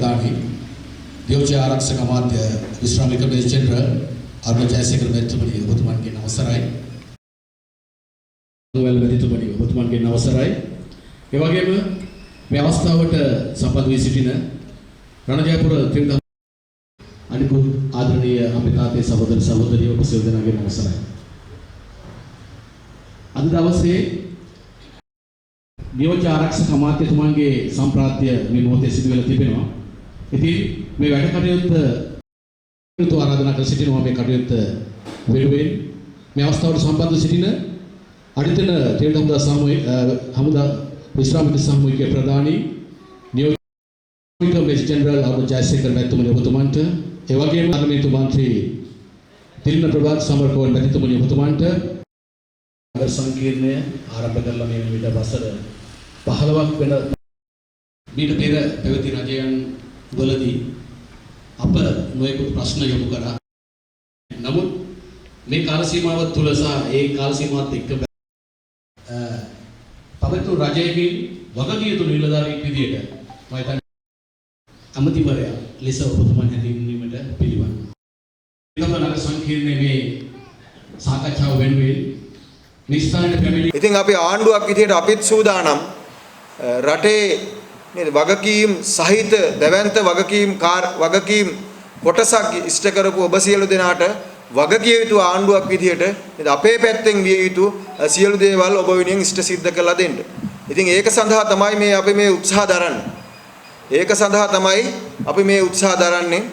ප්‍රධානී දියෝජ්‍ය ආරක්ෂක අමාත්‍ය විශ්‍රාමික major general අරුණ ජයසේකර මැතිතුමනි ඔබතුමන්ගේ අවසරයි. ඔබවැල් මැතිතුමනි ඔබතුමන්ගේ අවසරයි. ඒ වගේම මේ අවස්ථාවට සම්බන්ධ වී සිටින රණජයපුර ත්‍රිවිධ අනිකුත් ආදරණීය අපේ තාත්තේ සහෝදර සහෝදරියෝ ඔබ සියලු දෙනාගේ අවසරයි. අද දවසේ නියෝජ්‍ය ආරක්ෂක අමාත්‍යතුමන්ගේ සම්ප්‍රාප්තිය මේ මොහොතේ සිදු වෙලා තිබෙනවා. ඉතින් මේ වැඩ කටයුත්ත ආරාධනා කර සිටිනවා මේ කටයුත්ත වෙනුවෙන් මේ අවස්ථාවට සම්බන්ධ සිටින අනිතන ත්‍රිවිධ හමුදා විශ්‍රාමික සාමූහික ප්‍රධානී නියෝජ්‍ය මේජර් ජෙනරල් අරුණ ජයසේකර මැතිතුමනි ඔබතුමන්ට ඒ වගේම පාර්ලිමේන්තු මන්ත්‍රී තිලින ප්‍රභාත් සමරකෝන් මැතිතුමනි ඔබතුමන්ට නගර සංකීර්ණය ආරම්භ කරලා මේ විදිහට වසර 15ක් වෙන මීට පෙර පැවති රජයන් වලදී අප නොයෙකුත් ප්‍රශ්න යොමු කරා. නමුත් මේ කාල සීමාව තුල සහ ඒ කාල සීමාවත් එක්ක පවතු රජයකින් වගකිය යුතු නිලධාරියෙක් විදියට මම හිතන්නේ අමතිවරයා ලෙස ඔබතුමන් හැඳින්වීමට පිළිවන්. නගර සංකීර්ණයේ මේ සාකච්ඡාව වෙනුවෙන් ඉතින් අපි ආණ්ඩුවක් විදිහට අපිත් සූදානම් රටේ නේද වගකීම් සහිත දැවැන්ත වගකීම් කොටසක් ඉෂ්ට කරපු ඔබ සියලු දෙනාට වගකිය යුතු ආණ්ඩුවක් විදිහට නේද අපේ පැත්තෙන් විය යුතු සියලු දේවල් ඔබ වෙනුවෙන් ඉෂ්ට සිද්ධ කරලා දෙන්න. ඉතින් ඒක සඳහා තමයි අපි මේ උත්සාහ දරන්නේ. ඒක සඳහා තමයි අපි මේ උත්සාහ දරන්නේ.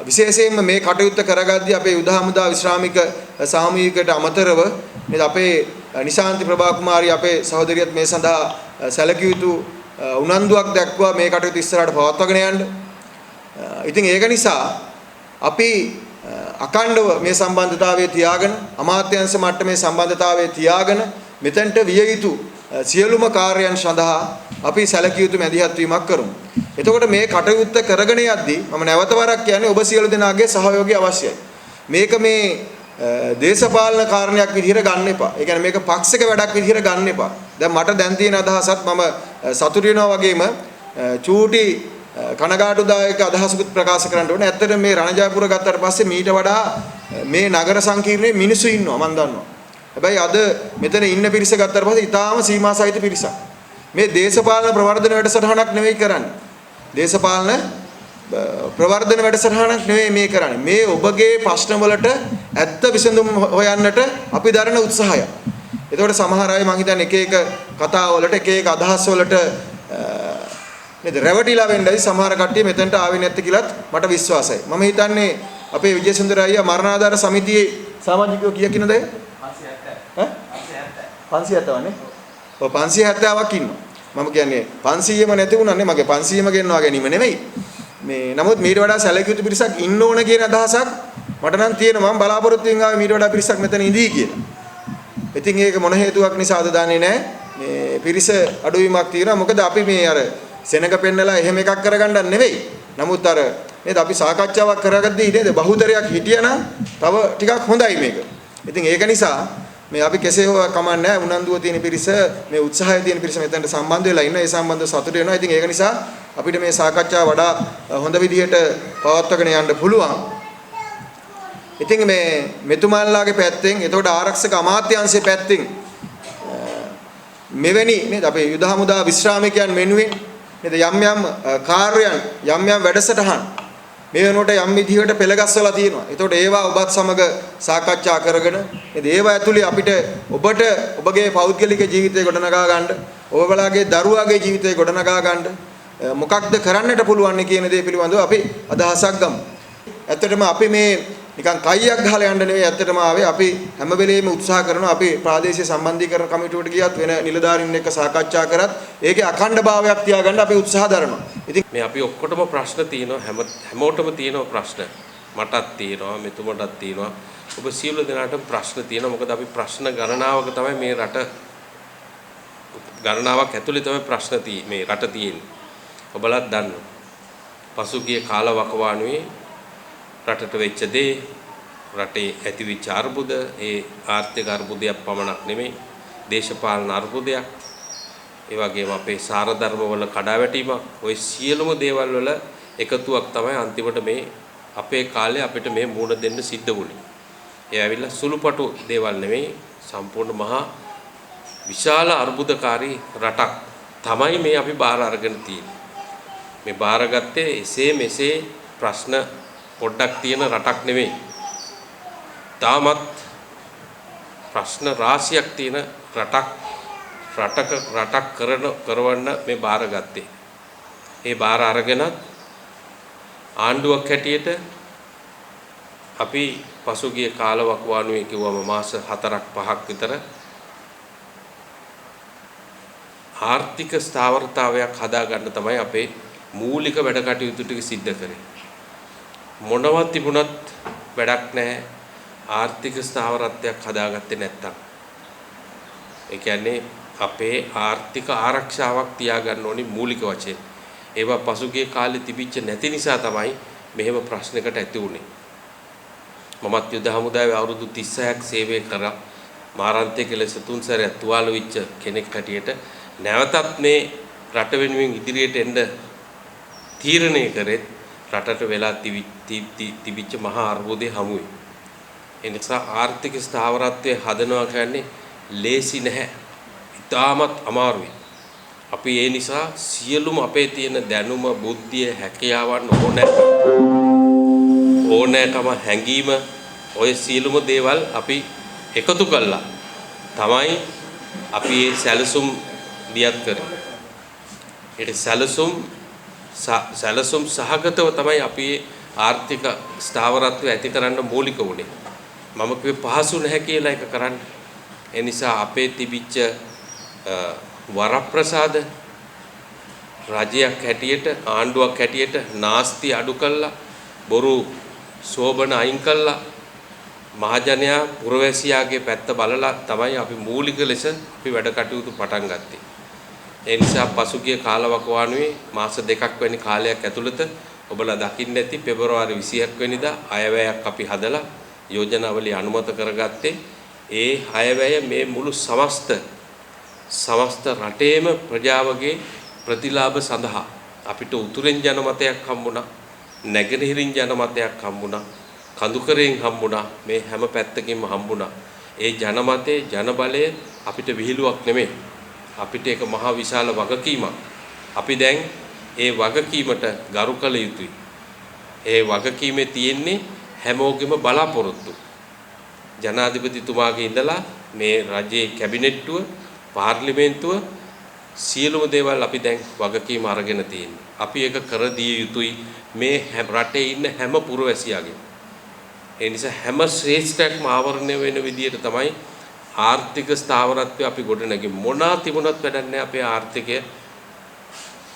විශේෂයෙන්ම මේ කටයුත්ත කරගද්දී අපේ යුද හමුදා විශ්‍රාමික සාමූහිකයට අමතරව නේද අපේ නිශාන්ති ප්‍රභා කුමාරී අපේ සහෝදරියත් මේ සඳහා සැලකිය යුතු උනන්දුවක් දක්වා මේ කටයුතු ඉස්සරහට පවත්වාගෙන යන්න. ඉතින් ඒක නිසා අපි අකණ්ඩව මේ සම්බන්ධතාවය තියාගෙන අමාත්‍යාංශ මට්ටමේ සම්බන්ධතාවය තියාගෙන මෙතෙන්ට විය යුතු සියලුම කාර්යයන් සඳහා අපි සැලකිය යුතු මැදිහත් වීමක් කරමු. එතකොට මේ කටයුත්ත කරගෙන යද්දී මම නැවත වරක් කියන්නේ ඔබ සියලු දෙනාගේ සහයෝගය අවශ්‍යයි. මේක මේ දේශපාලන කාරණයක් විදිහට ගන්න එපා. ඒ කියන්නේ මේක පක්ෂික වැඩක් විදිහට ගන්න එපා. දැන් මට දැන් තියෙන අදහසත් මම සතුටු වෙනවා වගේම චූටි කනගාටුදායක අදහසකුත් ප්‍රකාශ කරන්න ඕනේ. ඇත්තට මේ රණජයපුර ගත්තාට පස්සේ මීට වඩා මේ නගර සංකීර්ණයේ මිනිස්සු ඉන්නවා මම දන්නවා. හැබැයි අද මෙතන ඉන්න පිරිස ගත්තාට පස්සේ ඊටාම සීමා සහිත පිරිසක්. මේ දේශපාලන ප්‍රවර්ධන වැඩසටහනක් නෙවෙයි කරන්නේ. දේශපාලන ප්‍රවර්ධන වැඩසටහනක් නෙවෙයි මේ කරන්නේ. මේ ඔබගේ ප්‍රශ්න වලට ඇත්ත විසඳුම් හොයන්නට අපි දරන උත්සාහය. ඒතකොට සමහර අය මං හිතන්නේ එක කතා වලට එක අදහස් වලට නේද රැවටිලා වෙන්නයි සමහර කට්ටිය මෙතනට ආවේ නැත්තේ කියලාත් මට විශ්වාසයි. මම හිතන්නේ අපේ විජේසුන්දර අයියා මරණාධාර සමිතියේ සමාජිකයෝ කීයක් ඉන්නද? 570 නේ. ඔය 570ක් ඉන්නවා. මම කියන්නේ 500ම නැති වුණානේ මගේ 500ම ගෙන්නවා ගැනීම නෙමෙයි. මේ නමුත් මීට වඩා සැලකිය යුතු පිරිසක් ඉන්න ඕන කියන අදහසක් මට නම් තියෙනවා. මම බලාපොරොත්තු වෙන ආවේ මීට වඩා පිරිසක් මෙතන ඉඳී කියලා. ඉතින් ඒක මොන හේතුවක් නිසාද දන්නේ නැහැ. මේ පිරිස අඩුවීමක් තියෙනවා. මොකද අපි මේ අර සෙනඟ පෙන්නලා එහෙම එකක් කරගන්නත් නෙවෙයි. නමුත් අර නේද අපි සාකච්ඡාවක් කරගද්දී නේද බහුතරයක් හිටියනම් තව ටිකක් හොඳයි මේක. ඉතින් ඒක නිසා මේ අපි කෙසේ හෝ කමන්නේ උනන්දුව තියෙන පිරිස මේ උත්සාහය තියෙන පිරිස මෙතනට සම්බන්ධ වෙලා ඉන්න. ඒ සම්බන්ධව සතුටු වෙනවා. ඉතින් ඒක නිසා අපිට මේ සාකච්ඡාව වඩා හොඳ විදිහට පවත්වාගෙන යන්න පුළුවන්. ඉතින් මේ මෙතුමාලාගේ පැත්තෙන් එතකොට ආරක්ෂක අමාත්‍යාංශයේ පැත්තෙන් මෙවැනි නේද අපේ යුද හමුදා විශ්‍රාමිකයන් වෙනුවෙන් නේද යම් කාර්යයන් යම් වැඩසටහන් මේ වෙනකොට යම් විදිහකට පෙළගස්සලා තියෙනවා. එතකොට ඒවා ඔබත් සමග සාකච්ඡා කරගෙන නේද ඒවා ඇතුලේ අපිට ඔබට ඔබගේ පෞද්ගලික ජීවිතය ගොඩනගා ගන්න, ඔබලාගේ දරුවාගේ ජීවිතය ගොඩනගා ගන්න මොකක්ද කරන්නට පුළුවන් කියන දේ පිළිබඳව අපි අදහසක් ගමු. ඇත්තටම අපි මේ නිකන් කයියක් ගහලා යන්න නෙවෙයි ඇත්තටම ආවේ. අපි හැම වෙලෙම උත්සාහ කරනවා අපි ප්‍රාදේශීය සම්බන්ධීකරණ කමිටුවට ගියත් වෙන නිලධාරීන් එක්ක සාකච්ඡා කරත් ඒකේ අඛණ්ඩභාවයක් තියාගන්න අපි උත්සාහ දරනවා. ඉතින් මේ අපි ඔක්කොටම ප්‍රශ්න තියෙනවා හැමෝටම තියෙනවා ප්‍රශ්න. මටත් තියෙනවා මෙතුමටත් තියෙනවා. ඔබ සියලු දෙනාටම ප්‍රශ්න තියෙනවා. මොකද අපි ප්‍රශ්න ගණනාවක තමයි මේ රට ගණනාවක් ඇතුලේ තමයි ප්‍රශ්න මේ රට තියෙන්නේ. ඔබලත් දන්නවා. පසුගිය කාල වකවානුවේ රටට වෙච්ච දේ රටේ ඇතිවෙච්ච අර්බුද ඒ ආර්ථික අර්බුදයක් පමණක් නෙමෙයි දේශපාලන අර්බුදයක් ඒ වගේම අපේ සාර ධර්ම වල කඩාවැටීමක් ওই සියලුම දේවල් වල එකතුවක් තමයි අන්තිමට මේ අපේ කාලේ අපිට මේ මූණ දෙන්න සිද්ධ වුණේ. ඒ ඇවිල්ලා සුළුපටු දේවල් නෙමෙයි සම්පූර්ණ මහා විශාල අර්බුදකාරී රටක් තමයි මේ අපි බාර අරගෙන තියෙන්නේ. මේ බාරගත්තේ එසේ මෙසේ ප්‍රශ්න පොඩ්ඩක් තියෙන රටක් නෙමෙයි. තාමත් ප්‍රශ්න රාශියක් තියෙන රටක් කරවන්න මේ බාරගත්තේ. ඒ බාර අරගෙනත් ආණ්ඩුවක් හැටියට අපි පසුගිය කාලවකවානුවේ කිව්වම මාස 4ක් 5ක් විතර ආර්ථික ස්ථාවරතාවයක් හදාගන්න තමයි අපේ මූලික වැඩ කටයුතු ටික සිද්ධ කරේ. මොනවත් තිබුණත් වැඩක් නැහැ ආර්ථික ස්ථාවරත්වයක් හදාගත්තේ නැත්තම්. ඒ කියන්නේ අපේ ආර්ථික ආරක්ෂාවක් තියාගන්න ඕනි මූලික වශයෙන්. ඒවා පසුගිය කාලේ තිබිච්ච නැති නිසා තමයි මෙහෙම ප්‍රශ්නකට ඇති වුනේ. මමත් යුද හමුදාවේ අවුරුදු 36ක් සේවය කරා. මාරාන්තික ලෙස තුන් සැරයක් තුවාල වෙච්ච කෙනෙක් හැටියට නැවතත් මේ රට වෙනුවෙන් ඉදිරියට එන්න තීරණය කරේ රටට වෙලා තිබිච්ච මහා අර්බුදයේ හමුවේ. ඒ නිසා ආර්ථික ස්ථාවරත්වයේ හදනවා කියන්නේ ලේසි නැහැ. ඉතාමත් අමාරුයි. අපි ඒ නිසා සියලුම අපේ තියෙන දැනුම, බුද්ධිය, හැකියාවන් ඕනෑකම හැඟීම ඔය සියලුම දේවල් අපි එකතු කළා. තමයි අපි මේ සැලසුම් දියත් කරේ. ඒ සැලසුම් සහගතව තමයි අපි ආර්ථික ස්ථාවරත්වය ඇති කරන්න මූලික වුණේ. මම කිව්වේ පහසු නැහැ කියලා එක කරන්න. ඒ නිසා අපේ තිබිච්ච වරප්‍රසාද රජයක් හැටියට ආණ්ඩුවක් හැටියට නාස්ති අඩු කළා, බොරු සෝබන අයින් කළා, මහජනයා පුරවැසියාගේ පැත්ත බලලා තමයි අපි මූලික ලෙස අපි වැඩ කටයුතු පටන් ගත්තේ. ඒ නිසා පසුගිය කාලවකවානුවේ මාස 2ක් වැනි කාලයක් ඇතුළත ඔබලා දකින්න ඇති පෙබරවාරි 26 වෙනිදා අයවැයක් අපි හදලා යෝජනාවලිය අනුමත කරගත්තේ. ඒ අයවැය මේ මුළු සමස්ත රටේම ප්‍රජාවගේ ප්‍රතිලාභ සඳහා අපිට උතුරෙන් ජනමතයක් හම්බුණා, නැගෙනහිරින් ජනමතයක් හම්බුණා, කඳුකරෙන් හම්බුණා, මේ හැම පැත්තකින්ම හම්බුණා. ඒ ජනමතේ ජනබලය අපිට විහිළුවක් නෙමෙයි. අපිට ඒක මහා විශාල වගකීමක්. අපි දැන් ඒ වගකීමට ගරු කළ යුතුයි. ඒ වගකීමේ තියෙන්නේ හැමෝගෙම බලාපොරොත්තු. ජනාධිපතිතුමාගේ ඉඳලා මේ රජයේ කැබිනට්ටුව, පාර්ලිමේන්තුව සියලුම දේවල් අපි දැන් වගකීම අරගෙන තියෙන්නේ. අපි ඒක කර දිය යුතුයි මේ රටේ ඉන්න හැම පුරවැසියාගෙම. ඒ නිසා හැම ශ්‍රේෂ්ඨයක්ම ආවරණය වෙන විදියට තමයි ආර්ථික ස්ථාවරත්වය අපි ගොඩනගන්නේ. මොනවා තිබුණත් වැඩක් නැහැ අපේ ආර්ථිකය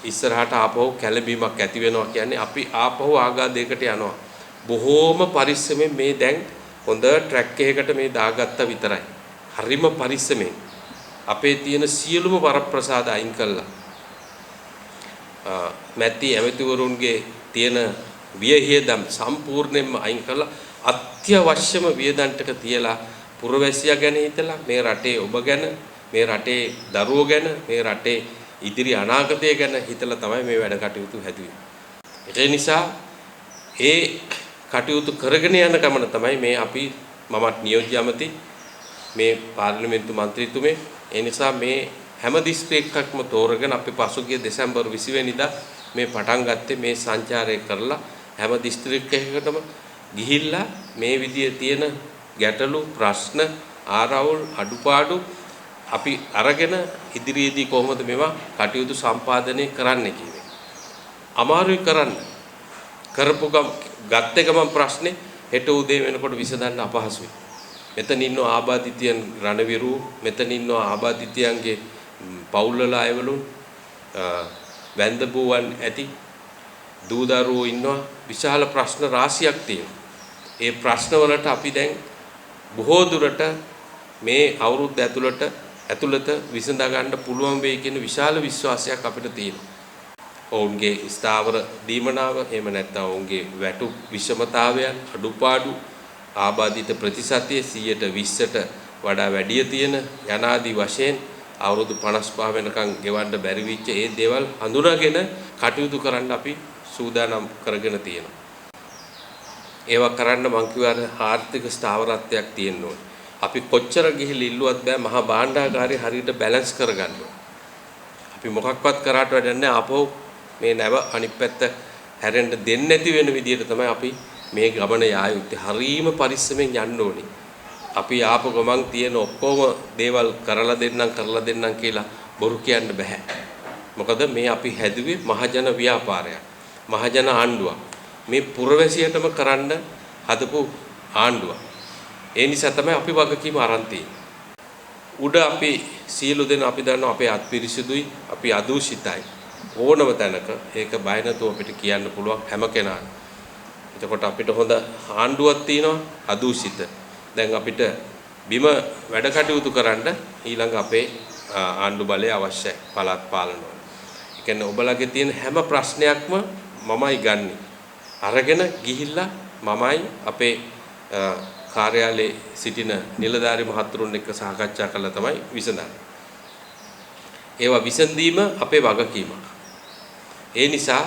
ඉස්සරහට ආපහු කැළඹීමක් ඇති වෙනවා කියන්නේ අපි ආපහු ආගාදයකට යනවා. බොහෝම පරිස්සමෙන් මේ දැන් හොඳ ට්‍රැක් එකකට මේ දාගත්තා විතරයි. හරිම පරිස්සමෙන් අපේ තියෙන සියලුම වරප්‍රසාද අයින් කළා. මැති ඇමතිවරුන්ගේ තියෙන වියහියදම් සම්පූර්ණයෙන්ම අයින් කළා. අත්‍යවශ්‍යම වියදම් ටික තියලා පුරවැසියා ගැන හිතලා මේ රටේ ඔබ ගැන, මේ රටේ දරුවෝ ගැන, මේ රටේ ඉදිරි අනාගතය ගැන හිතලා තමයි මේ වැඩ කටයුතු හැදුවේ. ඒ නිසා ඒ කටයුතු කරගෙන යන ගමන තමයි මේ අපි මමත් නියෝජ්‍ය ඇමති මේ පාර්ලිමේන්තු මන්ත්‍රීතුමේ. ඒ නිසා මේ හැම දිස්ත්‍රික්කයක්ම තෝරගෙන අපි පසුගිය දෙසැම්බර් 20 වෙනිදා මේ පටන් ගත්තේ මේ සංචාරය කරලා හැම දිස්ත්‍රික්කයකටම ගිහිල්ලා මේ විදිය තියෙන ගැටලු ප්‍රශ්න ආරවුල් අඩුපාඩු අපි අරගෙන ඉදිරියේදී කොහොමද මේවා කටයුතු සම්පාදනය කරන්න කියන්නේ. අමාරුයි කරන්න. කරපු ගත්ත ගමන් ප්‍රශ්නේ හෙට උදේ වෙනකොට විසඳන්න අපහසුයි. මෙතන ඉන්න ආබාධිතයන් රණවිරු, මෙතන ඉන්න ආබාධිතයන්ගේ පවුල්වල අයවලුන් වැන්දබුවන් ඇති දූ දරුවෝ ඉන්නවා. විශාල ප්‍රශ්න රාශියක් තියෙනවා. ඒ ප්‍රශ්න වලට අපි දැන් බොහෝ දුරට මේ අවුරුද්ද ඇතුළත විසඳ ගන්න පුළුවන් වෙයි කියන විශාල විශ්වාසයක් අපිට තියෙනවා. ඔවුන්ගේ ස්ථාවර දීමනාව, එහෙම නැත්නම් ඔවුන්ගේ වැටු විෂමතාවයන්, අඩුපාඩු, ආබාධිත ප්‍රතිශතය 120ට වඩා වැඩි තියෙන යනාදී වශයෙන් අවුරුදු 55 වෙනකන් ගෙවන්න බැරි වෙච්ච ඒ දේවල් හඳුනාගෙන කටයුතු කරන්න අපි සූදානම් කරගෙන තියෙනවා. ඒවා කරන්න මං කිව්වා ආර්ථික ස්ථාවරත්වයක් තියෙන්න ඕනේ. අපි කොච්චර ගිහිල්ලා ඉල්ලුවත් බෑ මහා භාණ්ඩාගාරය හරියට බැලන්ස් කරගන්න ඕනේ. අපි මොකක්වත් කරාට වැඩක් නැහැ ආපහු මේ නැව අනිත් පැත්ත හැරෙන්න දෙන්නේ නැති වෙන විදිහට තමයි අපි මේ ගමන යා යුත්තේ. හරීම පරිස්සමෙන් යන්න ඕනේ. අපි ආපු ගමන් තියෙන ඔක්කොම දේවල් කරලා දෙන්නම් කියලා බොරු කියන්න බෑ. මොකද මේ අපි හැදුවේ මහජන ව්‍යාපාරයක්. මහජන ආණ්ඩුවක්. මේ පුරවැසියටම කරන්න හදපු ආණ්ඩුවක්. ඒ නිසා තමයි අපි වගකීම අරන් තියෙන්නේ. උඩ අපි සියලු දෙනා අපි දන්නවා අපේ අත් පිරිසිදුයි, අපි අදූෂිතයි. ඕනම තැනක ඒක බය නැතුව අපිට කියන්න පුළුවන් හැම කෙනාට. එතකොට අපිට හොඳ ආණ්ඩුවක් තියෙනවා අදූෂිත. දැන් අපිට බිම වැඩ කටයුතු කරන්න ඊළඟ අපේ ආණ්ඩු බලය අවශ්‍යයි පළාත් පාලන වල. ඒ කියන්නේ ඔබලගේ තියෙන හැම ප්‍රශ්නයක්ම මමයි ගන්නෙ. අරගෙන ගිහිල්ලා මමයි අපේ කාර්යාලයේ සිටින නිලධාරි මහතුරුන් එක්ක සාකච්ඡා කරලා තමයි විසඳන්නේ. ඒවා විසඳීම අපේ වගකීමක්. ඒ නිසා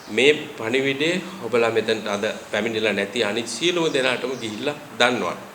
මේ පණිවිඩය ඔබලා මෙතනට අද පැමිණිලා නැති අනිත් සියලුම දෙනාටම ගිහිල්ලා දන්වන්න.